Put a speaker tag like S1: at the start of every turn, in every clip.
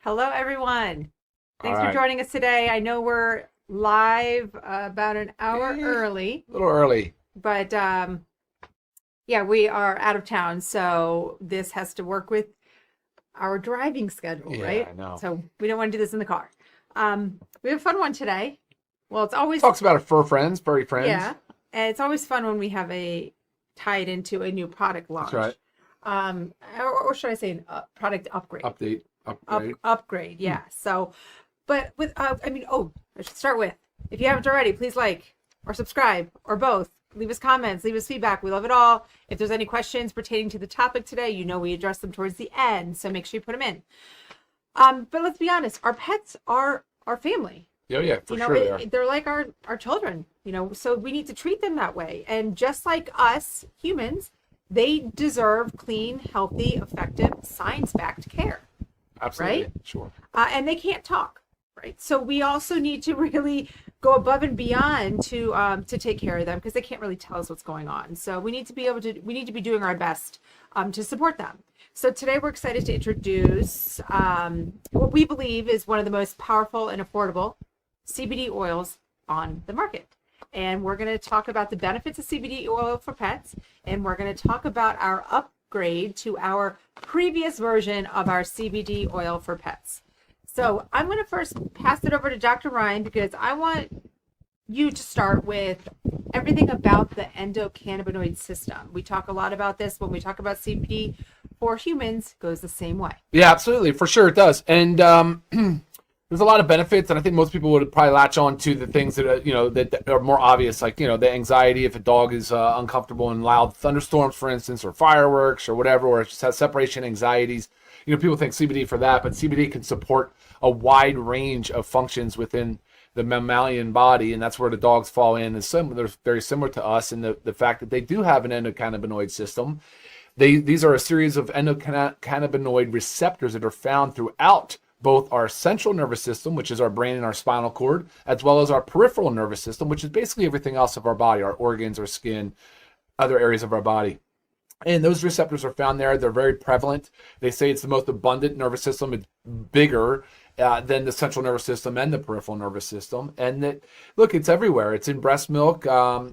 S1: Hello, everyone.
S2: All
S1: Thanks for
S2: right.
S1: joining us today. I know we're live about an hour early,
S2: A little early.
S1: but yeah, we are out of town, so this has to work with our driving schedule,
S2: Yeah,
S1: right?
S2: I know.
S1: So we don't want to do this in the car. We have a fun one today. Well, it's always,
S2: Talks about our furry friends.
S1: yeah, and it's always fun when we have a tied into a new product
S2: That's right.
S1: launch, or should I say, product upgrade.
S2: Update, upgrade.
S1: Upgrade,
S2: Hmm.
S1: yeah. So, but with I should start with, if you haven't already, please like or subscribe or both. Leave us comments, leave us feedback. We love it all. If there's any questions pertaining to the topic today, we address them towards the end, so make sure you put them in. But let's be honest, our pets are our family.
S2: Yeah, yeah, for sure they are.
S1: They're like our children. So we need to treat them that way. And just like us humans, they deserve clean, healthy, effective, science-backed care,
S2: Absolutely.
S1: right?
S2: Sure.
S1: And they can't talk, right? So we also need to really go above and beyond to take care of them because they can't really tell us what's going on. So we need to be doing our best to support them. So today we're excited to introduce what we believe is one of the most powerful and affordable CBD oils on the market. And we're going to talk about the benefits of CBD oil for pets, and we're going to talk about our upgrade to our previous version of our CBD oil for pets. So I'm going to first pass it over to Dr. Ryan because I want you to start with everything about the endocannabinoid system. We talk a lot about this when we talk about CBD for humans, goes the same way.
S2: Yeah, absolutely. For sure it does. And there's a lot of benefits, and I think most people would probably latch on to the things that that are more obvious, like the anxiety if a dog is uncomfortable in loud thunderstorms, for instance, or fireworks or whatever, or it just has separation anxieties. People think CBD for that, but CBD can support a wide range of functions within the mammalian body, and that's where the dogs fall in. They're very similar to us in the fact that they do have an endocannabinoid system. These are a series of endocannabinoid receptors that are found throughout both our central nervous system, which is our brain and our spinal cord, as well as our peripheral nervous system, which is basically everything else of our body, our organs, our skin, other areas of our body. And those receptors are found there. They're very prevalent. They say it's the most abundant nervous system. It's bigger than the central nervous system and the peripheral nervous system. And that, look, it's everywhere. It's in breast milk.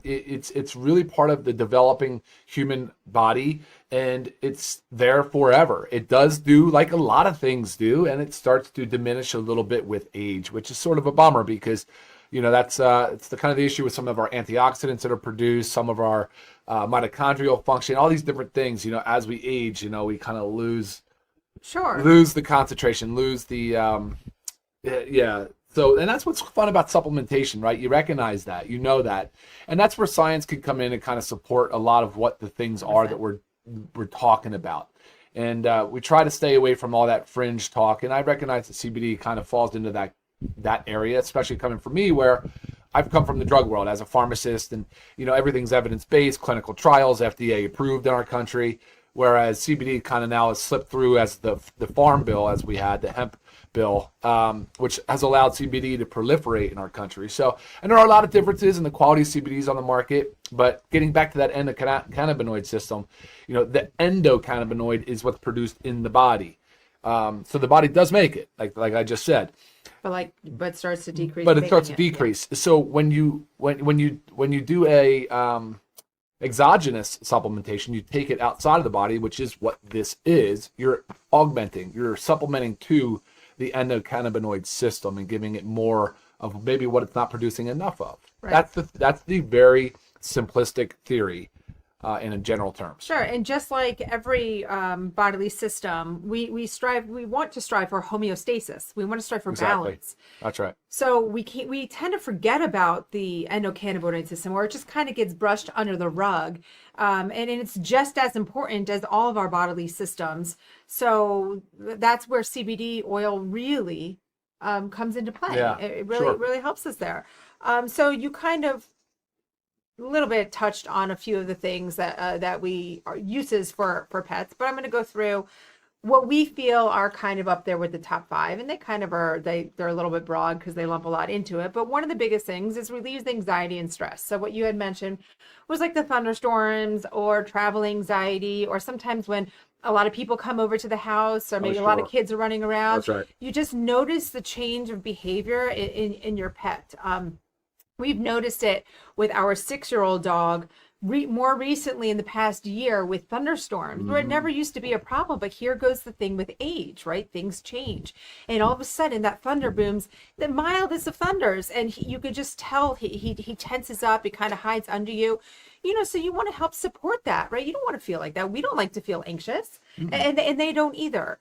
S2: It's really part of the developing human body, and it's there forever. It does do like a lot of things do, and it starts to diminish a little bit with age, which is sort of a bummer because that's it's the kind of the issue with some of our antioxidants that are produced, some of our mitochondrial function, all these different things. As we age, we kind of lose the concentration, lose the yeah. So, and that's what's fun about supplementation, right? You recognize that, that, and that's where science can come in and kind of support a lot of what the things are that we're talking about. And we try to stay away from all that fringe talk. And I recognize that CBD kind of falls into that area, especially coming from me, where I've come from the drug world as a pharmacist, and everything's evidence-based, clinical trials, FDA approved in our country, whereas CBD kind of now has slipped through as the farm bill, as we had the hemp bill, which has allowed CBD to proliferate in our country. So, and there are a lot of differences in the quality of CBDs on the market, but getting back to that endocannabinoid system, the endocannabinoid is what's produced in the body. So the body does make it, like I just said.
S1: But it starts to decrease.
S2: But it starts to decrease. Yeah. So when you do a exogenous supplementation, you take it outside of the body, which is what this is. You're supplementing to the endocannabinoid system and giving it more of maybe what it's not producing enough of. Right. That's the very simplistic theory. In general terms.
S1: Sure, and just like every bodily system, we want to strive for homeostasis. We want to strive for balance.
S2: That's right.
S1: So we tend to forget about the endocannabinoid system, where it just kind of gets brushed under the rug, and it's just as important as all of our bodily systems. So that's where CBD oil really comes into play.
S2: Yeah,
S1: it really helps us there. So you kind of a little bit touched on a few of the things that we are uses for pets, but I'm going to go through what we feel are kind of up there with the top 5, and they kind of are, they're a little bit broad because they lump a lot into it. But one of the biggest things is relieves anxiety and stress. So what you had mentioned was like the thunderstorms or travel anxiety, or sometimes when a lot of people come over to the house, or maybe a lot of
S2: sure.
S1: kids are running around.
S2: That's right.
S1: You just notice the change of behavior in your pet. We've noticed it with our 6-year-old dog more recently in the past year with thunderstorms, where it never used to be a problem. But here goes the thing with age, right? Things change. And all of a sudden, that thunder booms, the mildest of thunders. And you could just tell he tenses up, he kind of hides under you. So you want to help support that, right? You don't want to feel like that. We don't like to feel anxious, and they don't either.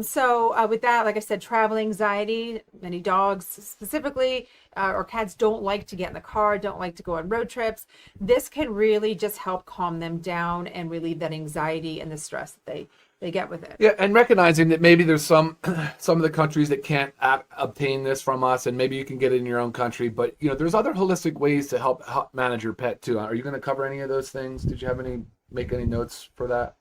S1: So with that, like I said, travel anxiety, many dogs specifically, or cats don't like to get in the car, don't like to go on road trips. This can really just help calm them down and relieve that anxiety and the stress that they get with it.
S2: Yeah, and recognizing that maybe there's some of the countries that can't obtain this from us, and maybe you can get it in your own country. But there's other holistic ways to help manage your pet too. Are you going to cover any of those things? Did you have make any notes for that?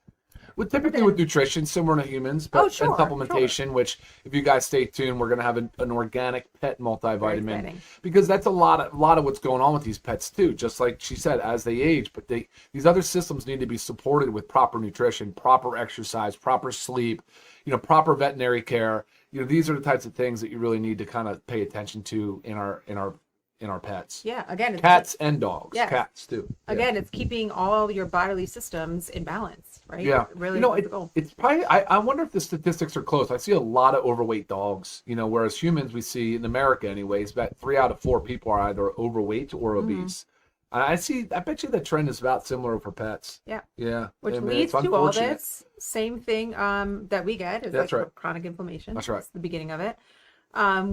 S2: Well, typically with nutrition, similar to humans, but and supplementation, which if you guys stay tuned, we're going to have an organic pet multivitamin, because that's a lot of what's going on with these pets too. Just like she said, as they age, but these other systems need to be supported with proper nutrition, proper exercise, proper sleep, proper veterinary care. These are the types of things that you really need to kind of pay attention to in our pets.
S1: Yeah, again, it's
S2: cats and dogs.
S1: Yes.
S2: Cats too.
S1: Again, it's keeping all your bodily systems in balance, right?
S2: Yeah,
S1: really.
S2: It's probably. I wonder if the statistics are close. I see a lot of overweight dogs. Whereas humans, we see in America, anyways, about 3 out of 4 people are either overweight or obese. I bet you the trend is about similar for pets.
S1: Yeah.
S2: Yeah.
S1: Which leads to all this same thing that we get is chronic inflammation.
S2: That's right.
S1: That's the beginning of it,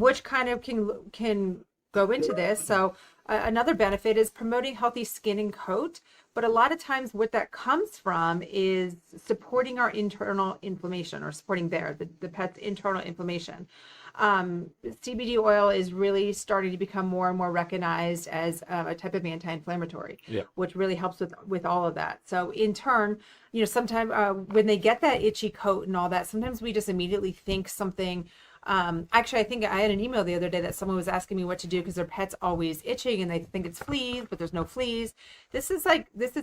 S1: which kind of can go into this. So another benefit is promoting healthy skin and coat. But a lot of times what that comes from is supporting our internal inflammation, or supporting the pet's internal inflammation. CBD oil is really starting to become more and more recognized as a type of anti-inflammatory, which really helps with all of that. So in turn, sometimes when they get that itchy coat and all that, sometimes we just immediately think something. Actually, I think I had an email the other day that someone was asking me what to do because their pet's always itching and they think it's fleas, but there's no fleas. This is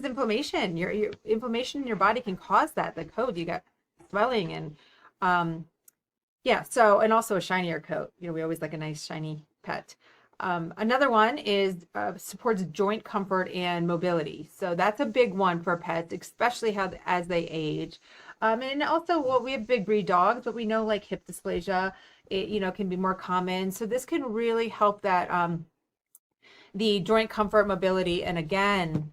S1: inflammation. Your inflammation in your body can cause that. The coat, you got swelling and so, and also a shinier coat. We always like a nice shiny pet. Another one is supports joint comfort and mobility. So that's a big one for pets, especially as they age. And also, we have big breed dogs, but we know like hip dysplasia, it can be more common. So this can really help that the joint comfort, mobility, and again,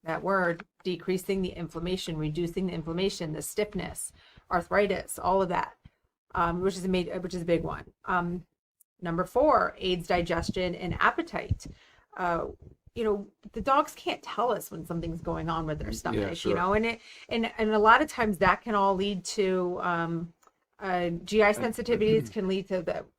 S1: that word, decreasing the inflammation, reducing the inflammation, the stiffness, arthritis, all of that, which is a big one. Number 4, aids digestion and appetite. The dogs can't tell us when something's going on with their stomach, and a lot of times that can all lead to GI sensitivities, can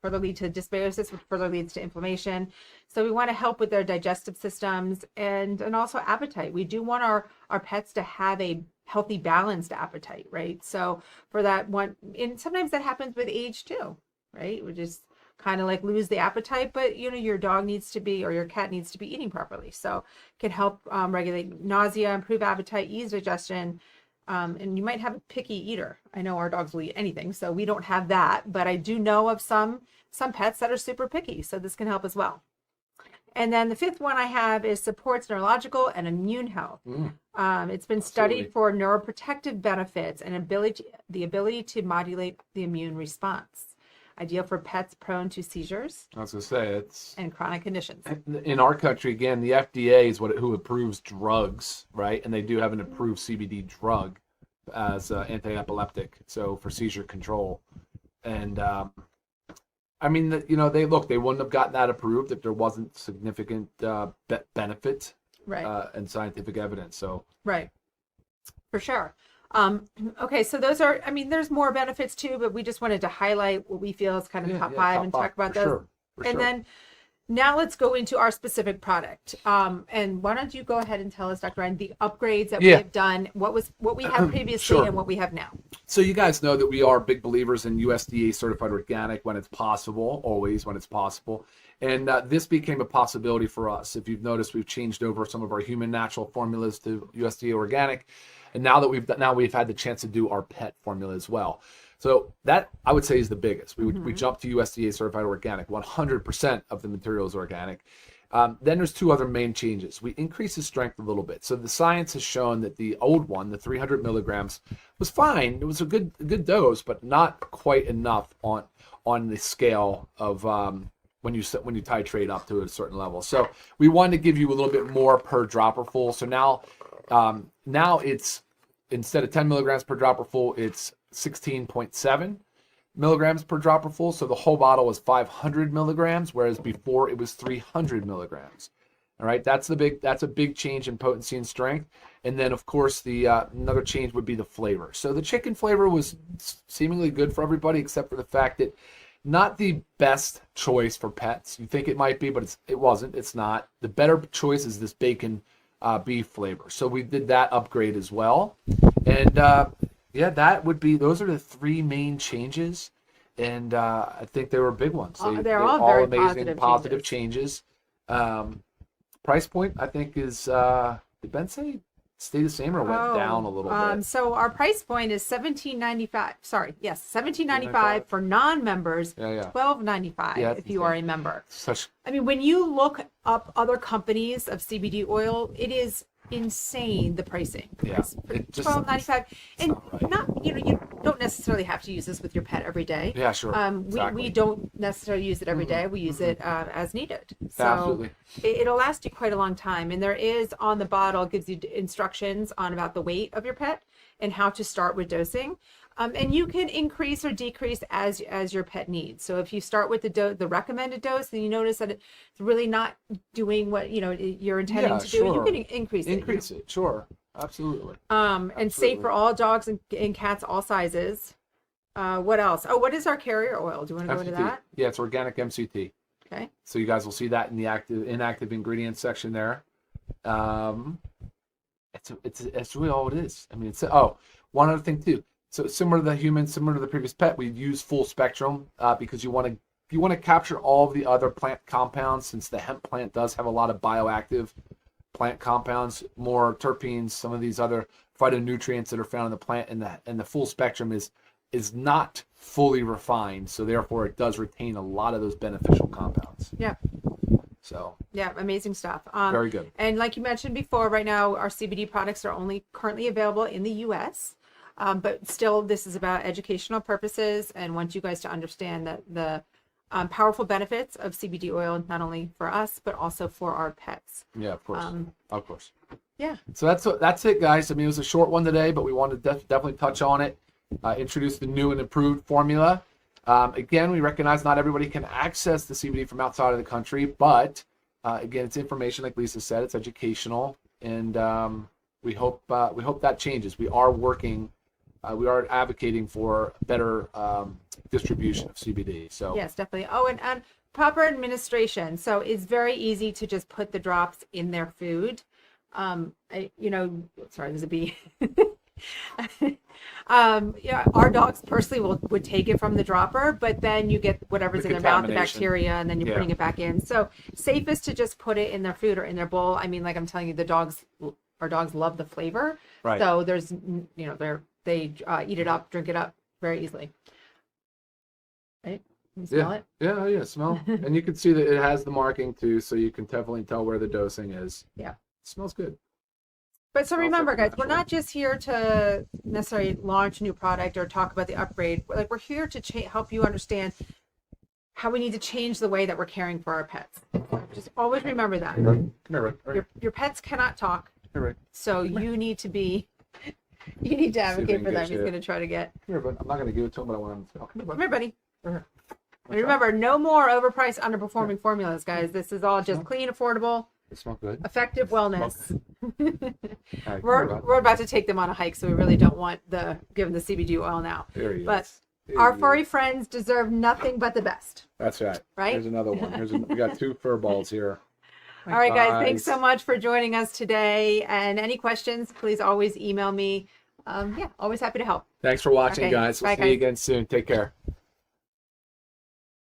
S1: further lead to dysbiosis, which further leads to inflammation. So we want to help with their digestive systems and also appetite. We do want our pets to have a healthy, balanced appetite, right? So for that one, and sometimes that happens with age too, right? We just kind of like lose the appetite, but your dog needs to be, or your cat needs to be eating properly. So it can help regulate nausea, improve appetite, ease digestion. And you might have a picky eater. I know our dogs will eat anything, so we don't have that, but I do know of some pets that are super picky. So this can help as well. And then the 5th one I have is supports neurological and immune health. It's been studied for neuroprotective benefits and the ability to modulate the immune response. Ideal for pets prone to seizures.
S2: I was going to say
S1: and chronic conditions.
S2: In our country, again, the FDA is who approves drugs, right? And they do have an approved CBD drug as anti-epileptic, so for seizure control. And they wouldn't have gotten that approved if there wasn't significant benefit, and scientific evidence. So
S1: right, for sure. Okay, so those are, there's more benefits too, but we just wanted to highlight what we feel is kind of top 5 and talk about those. And then now let's go into our specific product. And why don't you go ahead and tell us, Dr. Ryan, the upgrades that we have done, what we had previously and what we have now.
S2: So you guys know that we are big believers in USDA certified organic when it's possible, always when it's possible. And this became a possibility for us. If you've noticed, we've changed over some of our human natural formulas to USDA organic. And now we've had the chance to do our pet formula as well. So that I would say is the biggest. We jumped to USDA certified organic. 100% of the material is organic. Then there's two other main changes. We increased the strength a little bit. So the science has shown that the old one, the 300 milligrams, was fine. It was a good dose, but not quite enough on the scale of when you titrate up to a certain level. So we wanted to give you a little bit more per dropper full. So now it's, instead of 10 milligrams per dropper full, it's 16.7 milligrams per dropper full. So the whole bottle is 500 milligrams, whereas before it was 300 milligrams. All right, that's a big change in potency and strength. And then of course the another change would be the flavor. So the chicken flavor was seemingly good for everybody, except for the fact that not the best choice for pets. You think it might be, but it wasn't. It's not. The better choice is this bacon beef flavor. So we did that upgrade as well. And yeah, those are the three main changes. And I think they were big ones.
S1: They're all very
S2: amazing, positive changes. Price point, I think, is, did Ben say stay the same or went down a little bit?
S1: So our price point is $17.95. Sorry, yes, $17.95 for non-members.
S2: Yeah.
S1: $12.95 if you are a member. I mean, when you look up other companies of CBD oil, it is insane, the pricing.
S2: Yeah,
S1: $12.95, and you don't necessarily have to use this with your pet every day.
S2: Yeah, sure.
S1: Exactly. We don't necessarily use it every day. We use it as needed. So
S2: absolutely.
S1: It'll last you quite a long time. And there is on the bottle, gives you instructions on about the weight of your pet and how to start with dosing. And you can increase or decrease as your pet needs. So if you start with the recommended dose and you notice that it's really not doing what you're intending to do, you can increase it.
S2: Increase it, sure, absolutely.
S1: And safe for all dogs and cats, all sizes. What else? Oh, what is our carrier oil? Do you want to go into that?
S2: Yeah, it's organic MCT.
S1: Okay.
S2: So you guys will see that in the inactive ingredients section there. It's really all it is. I mean, one other thing too. So similar to the human, similar to the previous pet, we use full spectrum because you want to capture all of the other plant compounds, since the hemp plant does have a lot of bioactive plant compounds, more terpenes, some of these other phytonutrients that are found in the plant, and the full spectrum is not fully refined, so therefore it does retain a lot of those beneficial compounds.
S1: Yeah.
S2: So
S1: yeah, amazing stuff.
S2: Very good.
S1: And like you mentioned before, right now our CBD products are only currently available in the U.S. But still, this is about educational purposes and want you guys to understand that the powerful benefits of CBD oil, not only for us, but also for our pets.
S2: Yeah, of course. Of course.
S1: Yeah.
S2: So that's it, guys. I mean, it was a short one today, but we wanted to definitely touch on it, introduce the new and improved formula. Again, we recognize not everybody can access the CBD from outside of the country, but again, it's information, like Lisa said, it's educational, and we hope that changes. We are working. We are advocating for better distribution of CBD. So
S1: yes, definitely. Oh, and proper administration. So it's very easy to just put the drops in their food. Sorry, there's a bee. Yeah, our dogs personally would take it from the dropper, but then you get whatever's in their mouth, the bacteria, and then you're putting it back in. So safest to just put it in their food or in their bowl. I mean, like I'm telling you, our dogs love the flavor.
S2: Right.
S1: So there's, they eat it up, drink it up very easily. Right? You smell it?
S2: Yeah, smell. And you can see that it has the marking too, so you can definitely tell where the dosing is.
S1: Yeah.
S2: It smells good.
S1: But so remember, guys, we're not just here to necessarily launch a new product or talk about the upgrade. We're here to help you understand how we need to change the way that we're caring for our pets. Just always remember that.
S2: Come here, Rick.
S1: Your pets cannot talk.
S2: Here, Rick.
S1: So you need to advocate for them. He's going to try to get.
S2: Here, but I'm not going to give it to him, but I want him to.
S1: Come here, buddy. And remember, no more overpriced, underperforming formulas, guys. This is all just clean, affordable.
S2: They smell good.
S1: Effective wellness.
S2: Right,
S1: we're about to take them on a hike, so we really don't want give them the CBD oil now.
S2: There he
S1: but
S2: is.
S1: Our furry friends deserve nothing but the best.
S2: That's right.
S1: Right?
S2: Here's another one. We got 2 fur balls here.
S1: All right, guys. Thanks so much for joining us today. And any questions, please always email me. Always happy to help.
S2: Thanks for watching, guys. We'll see you again soon. Take care.